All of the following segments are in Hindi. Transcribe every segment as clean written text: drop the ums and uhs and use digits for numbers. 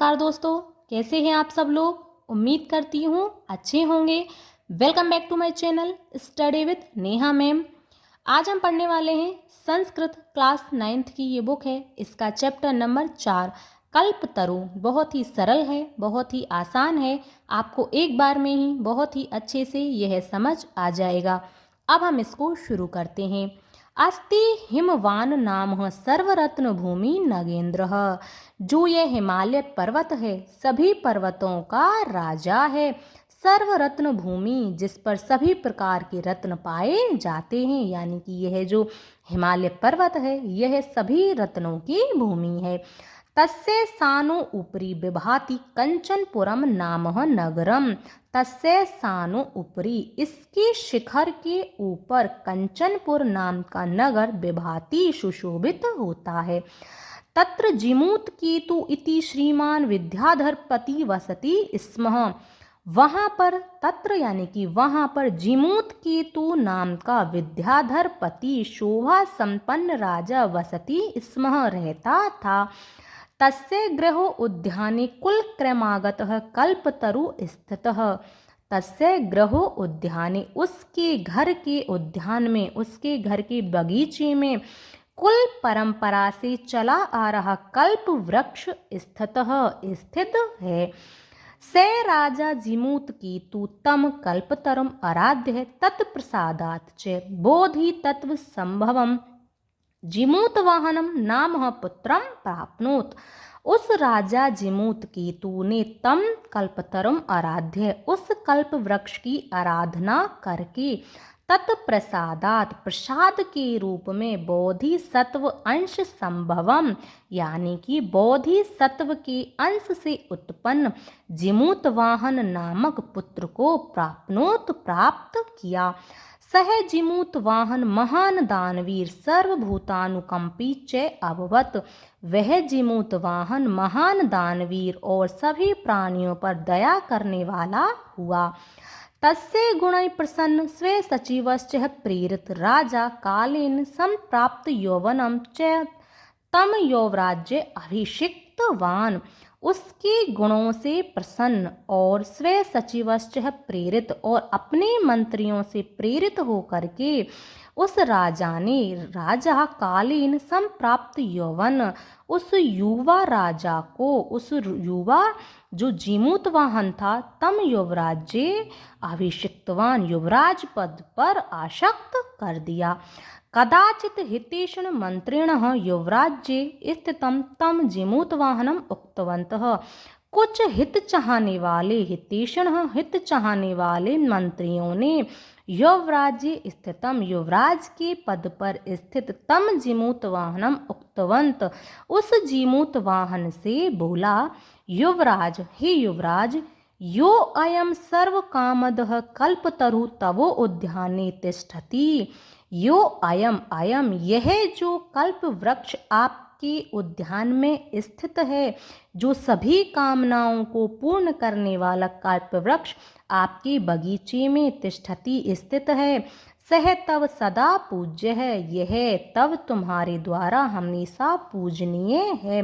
नमस्कार दोस्तों, कैसे हैं आप सब लोग। उम्मीद करती हूँ अच्छे होंगे। Welcome back to my channel study with Neha ma'am. आज हम पढ़ने वाले हैं संस्कृत क्लास 9th की ये बुक है। इसका चैप्टर नंबर 4 कल्पतरु। बहुत ही सरल है, बहुत ही आसान है। आपको एक बार में ही बहुत ही अच्छे से यह समझ आ जाएगा। अब हम इसको शुरू करते हैं। अस्ति हिमवान नाम सर्वरत्न भूमि नगेंद्र। जो यह हिमालय पर्वत है सभी पर्वतों का राजा है। सर्वरत्न भूमि, जिस पर सभी प्रकार के रत्न पाए जाते हैं, यानी कि यह जो हिमालय पर्वत है यह सभी रत्नों की भूमि है। तस्य सानो उपरि विभाति कंचनपुरम नामः नगरम। तस्य सानो उपरि, इसके शिखर के ऊपर कंचनपुर नाम का नगर विभाति सुशोभित होता है। तत्र जिमूत केतु इति श्रीमान विद्याधरपति वसति स्म। वहाँ पर, तत्र यानी कि वहाँ पर, जिमूत केतु नाम का विद्याधरपति शोभा संपन्न राजा वसति स्म रहता था। तस्य गृहो उद्याने कुलक्रमागतः कल्पतरु स्थितः। तस्य गृहो उद्याने, उसके घर के उद्यान में, उसके घर के बगीचे में कुल परंपरा से चला आ रहा कल्प वृक्ष स्थित है। से राजा जिमूत केतु तम कल्पतरम आराध्य तत्प्रसादात् च बोधि तत्व संभवम जिमूत वाहनम नाम पुत्रम प्राप्नोत। उस राजा जिमूत केतु ने तम कल्पतरम आराध्य, उस कल्प वृक्ष की आराधना करके, तत्प्रसादात, प्रसाद के रूप में, बोधि सत्व अंश संभवम, यानी कि बोधि सत्व के अंश से उत्पन्न जिमूत वाहन नामक पुत्र को प्राप्त किया। सह जिमूत वाहन महान दानवीर सर्वभूतानुकंपी च अभवत। वह जिमूत वाहन महान दानवीर और सभी प्राणियों पर दया करने वाला हुआ। तस्य गुणै प्रसन्न स्वे सचिवश्च प्रेरित राजा कालेन संप्राप्त यौवनम च तम यौवराज्य अभिषिक्तवान। उसके गुणों से प्रसन्न और स्वयं सचिवश्च प्रेरित, और अपने मंत्रियों से प्रेरित होकर के उस राजा कालीन संप्राप्त यौवन, उस युवा राजा को, उस युवा जो जिमूत वाहन था, तम युवराज्य अभिषिक्तवान, युवराज पद पर आशक्त कर दिया। कदाचित हितेषण मंत्रिणः युवराज्ये स्थितं तम जिमूतवाहनम उक्तवन्तः। कुछ हित चाहने वाले मंत्रियों ने युवराज्य स्थितम, युवराज के पद पर स्थित, तम जिमूतवाहनम उक्तवंत, उस जिमूतवाहन से बोला, युवराज, हे युवराज, यो अयम सर्व कामदः कल्पतरु तवो उद्याने तिष्ठति। यो अयम, यह जो कल्प वृक्ष आपके उद्यान में स्थित है, जो सभी कामनाओं को पूर्ण करने वाला कल्प वृक्ष आपके बगीचे में तिष्ठति स्थित है, सह तव सदा पूज्य है, यह तव तुम्हारे द्वारा हमेशा पूजनीय है।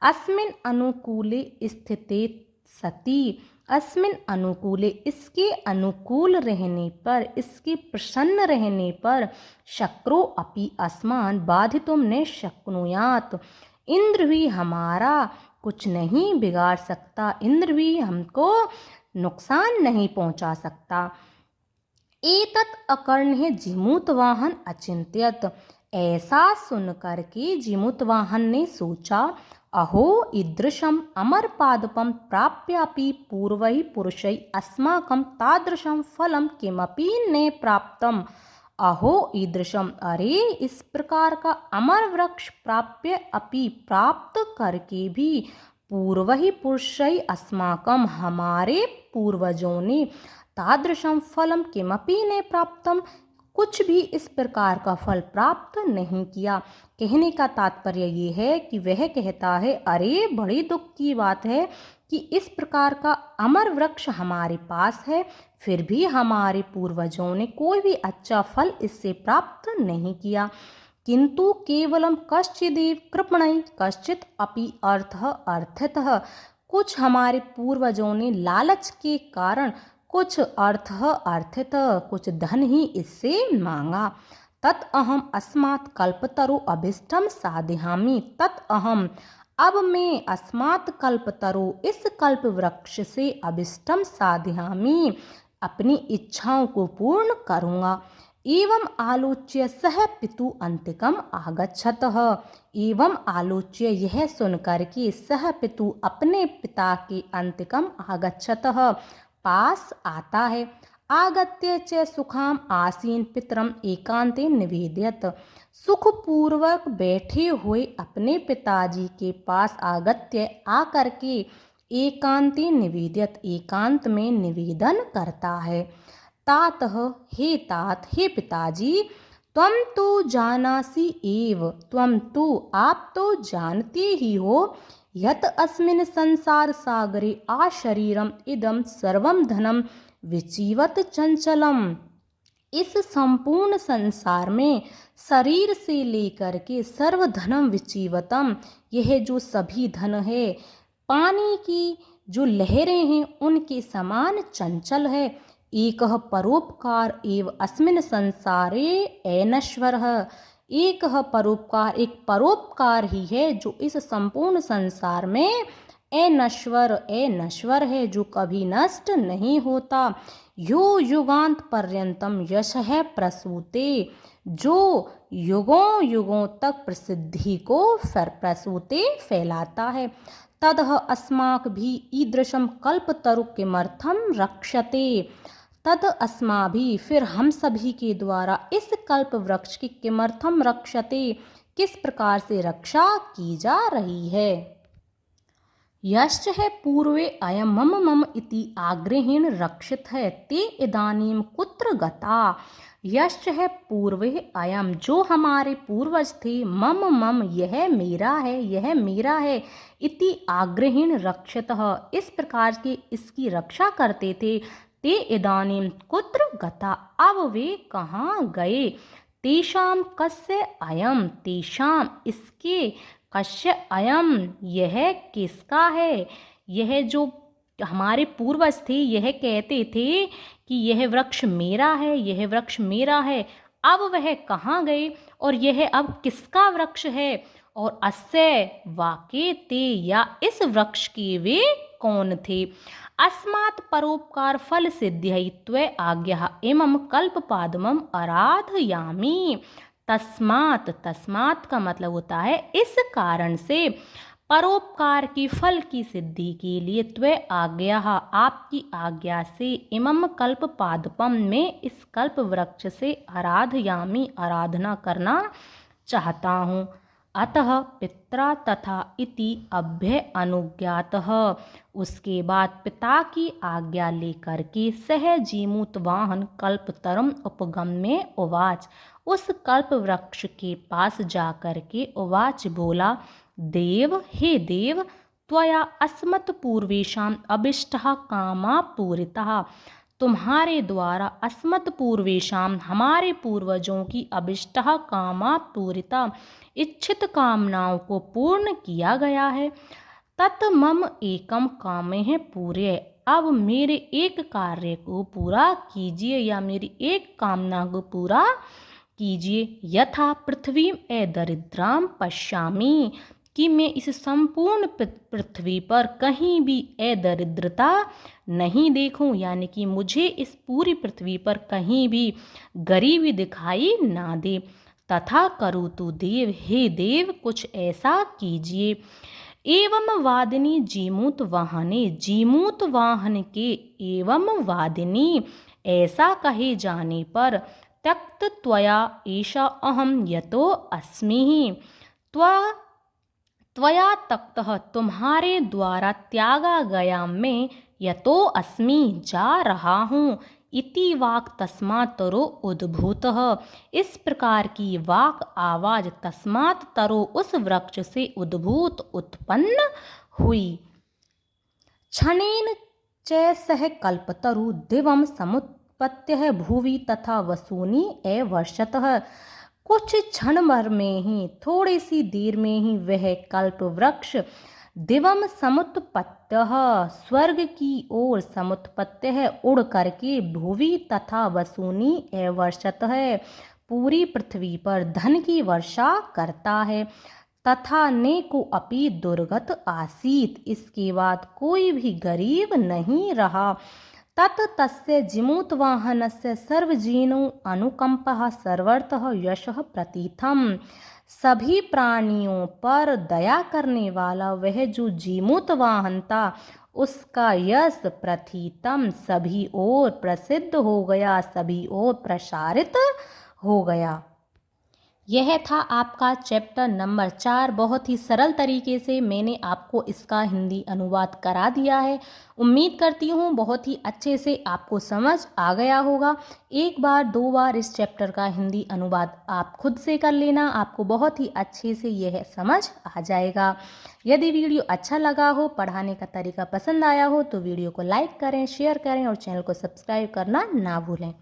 अस्मिन् अनुकूले स्थिते सती, अस्मिन अनुकूले, इसके अनुकूल रहने पर, इसके प्रसन्न रहने पर, शक्रो अपि अस्मान बाधितुम न शक्नुयात्, इंद्र भी हमारा कुछ नहीं बिगाड़ सकता, इंद्र भी हमको नुकसान नहीं पहुंचा सकता। एतत् अकर्ण्य जिमूतवाहन अचिंत्यत, ऐसा सुनकर के जिमूतवाहन ने सोचा, अहो ईदृशम अमर पादपम प्राप्यापि पूर्वैः पुरुषैः अस्माकं तादृशं फलं किमपि न प्राप्तम। अहो ईदृशम, अरे इस प्रकार का अमर वृक्ष प्राप्त करके भी, पूर्वैः पुरुषैः अस्माकं, हमारे पूर्वजों ने, तादृशम फलम किमपि न प्राप्तम, कुछ भी इस प्रकार का फल प्राप्त नहीं किया। कहने का तात्पर्य ये है कि वह कहता है, अरे बड़ी दुख की बात है कि इस प्रकार का अमर वृक्ष हमारे पास है, फिर भी हमारे पूर्वजों ने कोई भी अच्छा फल इससे प्राप्त नहीं किया। किंतु केवलम कश्चिदेव कृपणैः कश्चित् अपि अर्थः अर्थतः, कुछ हमारे पूर्वजों ने लालच के कारण कुछ अर्थित कुछ धन ही इससे मांगा। तत् अहम अस्मात् कल्पतरु अभिष्टम साधयामि। तत् अहम, अब मैं अस्मात् कल्पतरु, इस कल्प वृक्ष से अभिष्टम साधयामि, अपनी इच्छाओं को पूर्ण करूँगा। एवं आलोच्य सह पितु अंतिकम आगच्छतः। एवं आलोच्य, यह सुनकर के, सह पितु, अपने पिता के, अंतिकम आगच्छतः, पास आता है। आगत्य च सुखाम आसीन पितरम एकांते निवेदयत। सुखपूर्वक बैठे हुए अपने पिताजी के पास आगत्य आकर के एकांते निवेदयत, एकांत में निवेदन करता है। तातः, हे तात, हे पिताजी, त्वं तो जानासि एव, त्वं तो, आप तो जानते ही हो, यत् अस्मिन् संसार सागरे आशरीरम इदं सर्वं धनम विजीवत चंचलम। इस संपूर्ण संसार में शरीर से लेकर के सर्वधनम विजीवतम, यह जो सभी धन है, पानी की जो लहरें हैं उनके समान चंचल है। एकः परोपकार एव अस्मिन् संसारे अनश्वरः। एक परोपकार, एक परोपकार ही है जो इस संपूर्ण संसार में अनश्वर है, जो कभी नष्ट नहीं होता। यो युगांत पर्यंतम यशः प्रसूते, जो युगों युगों तक प्रसिद्धि को प्रसूते फैलाता है। तदह अस्माभिः ईदृशं कल्पतरु किमर्थं रक्षते। तद अस्माभिः, फिर हम सभी के द्वारा इस कल्प वृक्ष की किमर्थम रक्षते, किस प्रकार से रक्षा की जा रही है। यश्च है पूर्वे अयम मम मम इति आग्रहेण रक्षित है, ते इदानीम कुत्र गता। यश्च है पूर्वे अयम, जो हमारे पूर्वज थे, मम मम, यह मेरा है, यह मेरा है, इति आग्रहेण रक्षितः, इस प्रकार के इसकी रक्षा करते थे। ते इदानीम कुत्र गता, अब वे कहाँ गए। तेषाम कस्य अयम, तेषाम, इसके, कस्य अयम, यह किसका है। यह जो हमारे पूर्वज थे यह कहते थे कि यह वृक्ष मेरा है, यह वृक्ष मेरा है। अब वह कहाँ गए और यह अब किसका वृक्ष है। और अस्य वाके ते, या इस वृक्ष के वे कौन थे। अस्मात् परोपकार फल सिद्ध्यै त्वया आज्ञा इमं कल्पपादमं आराधयामि। तस्मात्, तस्मात् का मतलब होता है इस कारण से, परोपकार की फल की सिद्धि के लिए, त्वया आज्ञा, आपकी आज्ञा से, इमं कल्पपादपम, में इस कल्प वृक्ष से, आराधयामि, आराधना करना चाहता हूँ। अतः पित्रा तथा इति अभ्य अनुज्ञातः, उसके बाद पिता की आज्ञा लेकर के सह जीमूत वाहन कल्पतरम उपगम्य उवाच, उस कल्प वृक्ष के पास जाकर के उवाच, बोला, देव, हे देव, त्वया अस्मत् पूर्वेषाम् अभिष्टः कामा पूरितः, तुम्हारे द्वारा अस्मत् पूर्वेषाम, हमारे पूर्वजों की, अभिष्टः कामा पूरिता, इच्छित कामनाओं को पूर्ण किया गया है। तत् मम एकम कामः पूरे, अब मेरे एक कार्य को पूरा कीजिए, या मेरी एक कामना को पूरा कीजिए। यथा पृथ्वी दरिद्राम पश्यामि, कि मैं इस संपूर्ण पृथ्वी पर कहीं भी दरिद्रता नहीं देखूं, यानी कि मुझे इस पूरी पृथ्वी पर कहीं भी गरीबी दिखाई ना दे। तथा करोतु देव, हे देव, कुछ ऐसा कीजिए। एवं वादिनी जीमूत वाहने, जीमूत वाहन के एवं वादिनी, ऐसा कहे जाने पर, त्यक्त त्वया एषा अहम यतो अस्मि, त्वया तक्तः, तुम्हारे द्वारा त्यागा गया मैं, यतो अस्मि, जा रहा हूँ। इति वाक तस्मात् तरो उद्भूतः, इस प्रकार की वाक आवाज तस्मात् तरो, उस वृक्ष से उद्भूत, उत्पन्न हुई। क्षणेन च सह कल्पतरु दिवं समुत्पत्य भुवि तथा वसूनि अवर्षतः, कुछ क्षण भर में ही, थोड़ी सी देर में ही वह कल्प वृक्ष दिवम समुत्पत्त्यः, स्वर्ग की ओर समुत्पत्त्यः, उड़ करके, भुवि तथा वसूनि एवर्षत है, पूरी पृथ्वी पर धन की वर्षा करता है। तथा नेको अपि दुर्गत आसीत, इसके बाद कोई भी गरीब नहीं रहा। तत् तस्य जिमूतवाहनस्य सर्वजीनो अनुकंपः सर्वतः यशः प्रतीतम्, सभी प्राणियों पर दया करने वाला वह जो जीमूतवाहन था, उसका यश प्रथितम सभी ओर प्रसिद्ध हो गया, सभी ओर प्रसारित हो गया। यह था आपका चैप्टर नंबर 4। बहुत ही सरल तरीके से मैंने आपको इसका हिंदी अनुवाद करा दिया है। उम्मीद करती हूँ बहुत ही अच्छे से आपको समझ आ गया होगा। एक बार 2 बार इस चैप्टर का हिंदी अनुवाद आप खुद से कर लेना, आपको बहुत ही अच्छे से यह समझ आ जाएगा। यदि वीडियो अच्छा लगा हो, पढ़ाने का तरीका पसंद आया हो, तो वीडियो को लाइक करें, शेयर करें और चैनल को सब्सक्राइब करना ना भूलें।